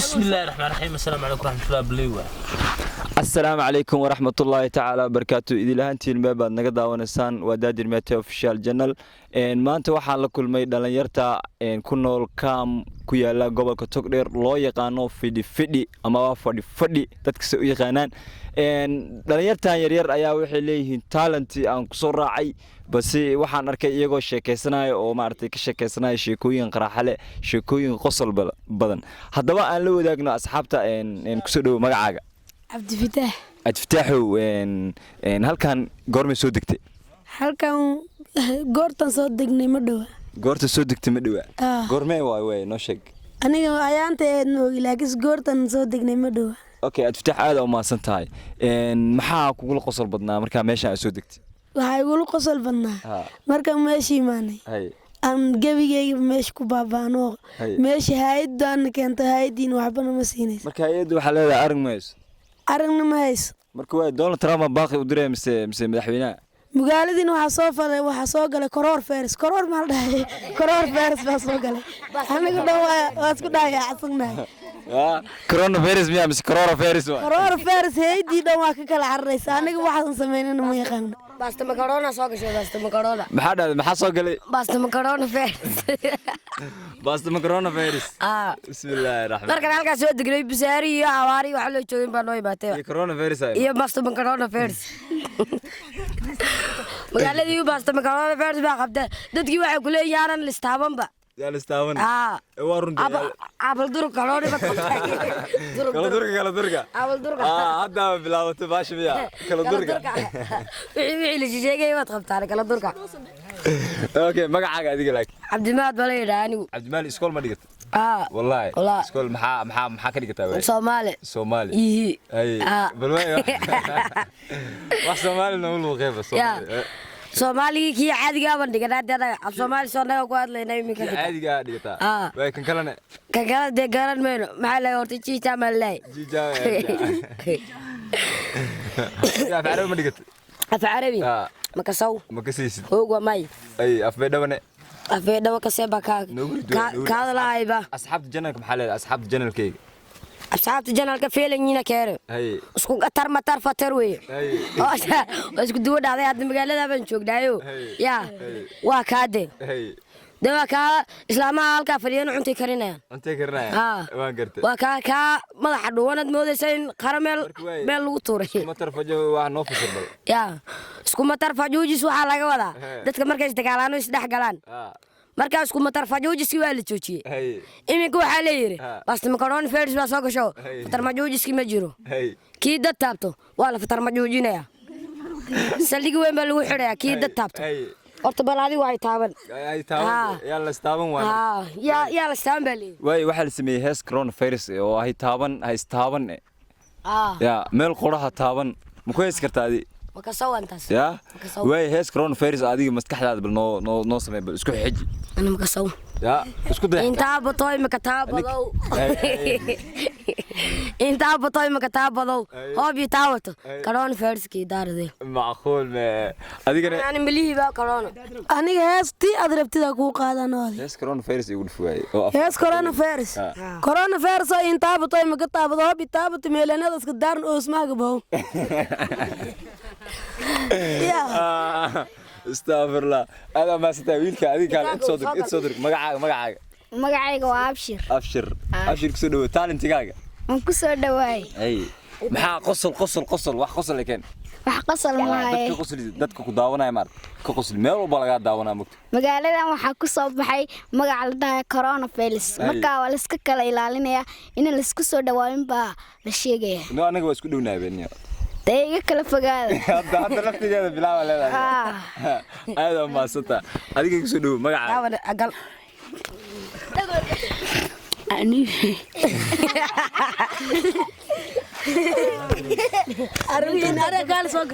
بسم الله الرحمن الرحيم السلام عليكم ورحمة الله وبركاته. السلام عليكم ورحمة الله تعالى وبركاته. إذا لهانتين ما بعد نقدر ونسان ودادر ميتة official channel. ما أنت واحد لكل ما يدلنا يرتا كنا الكام كيالا قبل كتقدر لا يقانو فدي أما فدي تتكسو يقانان. دلنا يرتا يرير أيا وحليه talent أن كسر عي بس واحد نركي يجوا شيء سناي أو ما أرتك شيء سناي شيكوين قراحلة شيكوين قصل بدن. هذا بقى لو دقنا أصحابته إن كسروا مجاعة. عبد الفتاح. عبد الفتاح هل كان قرمي سودكتي؟ هل كان قرطن صدقني مدوى. قرط سودكتي مدوى. قرمي واي نوشك. أنا أيانت إنه لكن قرطن صدقني مدوى. أوكي عبد الفتاح هذا وما سنتهاي. محاك وقول قصر بدنا مركا ماشي سودكتي. وهيقولوا قصر بدنا. مركا ماشي ماني. هاي. أنا جاي ماشي كبابانو. ماشي هايد أنا كنت هايدين وحبنا مسينيس. مركا يدو حلال أرميس. أرننا ما هيس. مركوا دولة ترامب باقي ودري مس مدحوينا. مقالدين وحصوفة وحصوقة كرور فارس كرور مالده كرور فارس بسوقة. أنا قلنا واسكنا يا عصنا. كورونا فيروس ميا مس كورونا فيروس. كرور فارس هي دي دواك كلا عريس. أنا واحد نسمينا ما يخان. بس مكرونة سوق شو بس مكرونة. ما سوق لي. بس مكرونة فارس. بس مكرونة فيروس. بسم الله الرحمن. مركز على كسود قريب بساري يا عواري وحلو تشوين بنوي باتوا. كورونا فيروس. يا بس مكرونة فارس. مقالة ديو بس مكرونة فارس بقى قبضة. دتجي واحد كله يارن الاستعمام بقى. يا الاستعمام. وارن. عبل دور كرونة بقى. كلا درجة. عبل دور. هذا بلا تباش بيا. كلا درجة. اللي جيجي جاي ما تخبط على كلا دور. اوكي ما قاعد لك عبد الماد ولا يراني. عبد المال اسكول ما دقت. والله اسكول محا كدقتها سومالي اي اي بالواي wax Soomaali noo qeyb Soomaali kii caadiga ah bandhiga dad Soomaali soo naga ku hadlaynay imika caadiga dhigata way kan kala de garan meeno maxaa la horta jiita malay ya Arabi ma dhigat af Arabi ma kasaysid oo may ay af beedhawane afeedhawa ka seeba ka hadlaayba asxaabta janalka maxaa leedahay asxaabta janalkayga asxaabta janalka feelayina keero isku qatar matar fatar weey isku duwa dhacday hadda magaalada baan joognaayo ya waa kaade dawa ka islaamaha halka fadhiyeen cuntay karinayaan waan gartay waa ka madaxa dhuwanad moodaysa in qarameel meel lagu tuuray matar fajo waa noo fasal ya isku matar fajoojis waxa laga wadaa dadka markay isdagaalaano isdhex galaan markaas ku matar fajoojisi waa la joojiyay imika waxa la yiri bas makaroon fairs baa soo gasho fatar majoojiski ma jiro kii dad taabto waa la fatar majoojinaya saldhigi weyn baa lagu xidhayaa kii dad taabto horta balaadi way taaban yaa la istaaban waa yaa la istaaban baa leeyahay way waxa la sameeyay hees coronavirus oo ay istaaban ya meel qoraha taaban ma ku hees kartaadi makasawantaas ya way hees coronavirus adiga maskaxdaada bal noo sameey bal isku xiji ana makasaw ya isku day inta batooy makataabado inta batooy makataabado hoobi taawato coronavirus ki daarade macquul ma adigana yani milihi ba corona aniga heesti adrabtida ku qaadano hees coronavirus igu dhufay hees coronavirus inta batooy makataabado hoobi taawato meelanada iska daarn oo ismaaga bow استغفر الله هذا ما ستاويلك هذيك كان تصدق مقعاق magacayga waa abshir kusoo dhawo talentigaga aan ku soo dhawaay ay maxaa qosol wax qosol lehen wax qosol maahay dadka ku daawanaya maar ka qosol meel walba laga daawanaa mugta magaaladan waxa ku soo baxay magac la dhahay coronavirus marka waa la iska kala ilaalinaya in la isku soo dhawaayin baa la sheegaya anaga waa isku dhawnaabeen dayga kala fogaada hadda laftigeeda bilaaba leedahay aad ma sata adiga ku soo dhaw magaca agal أرمين أنا قال سوق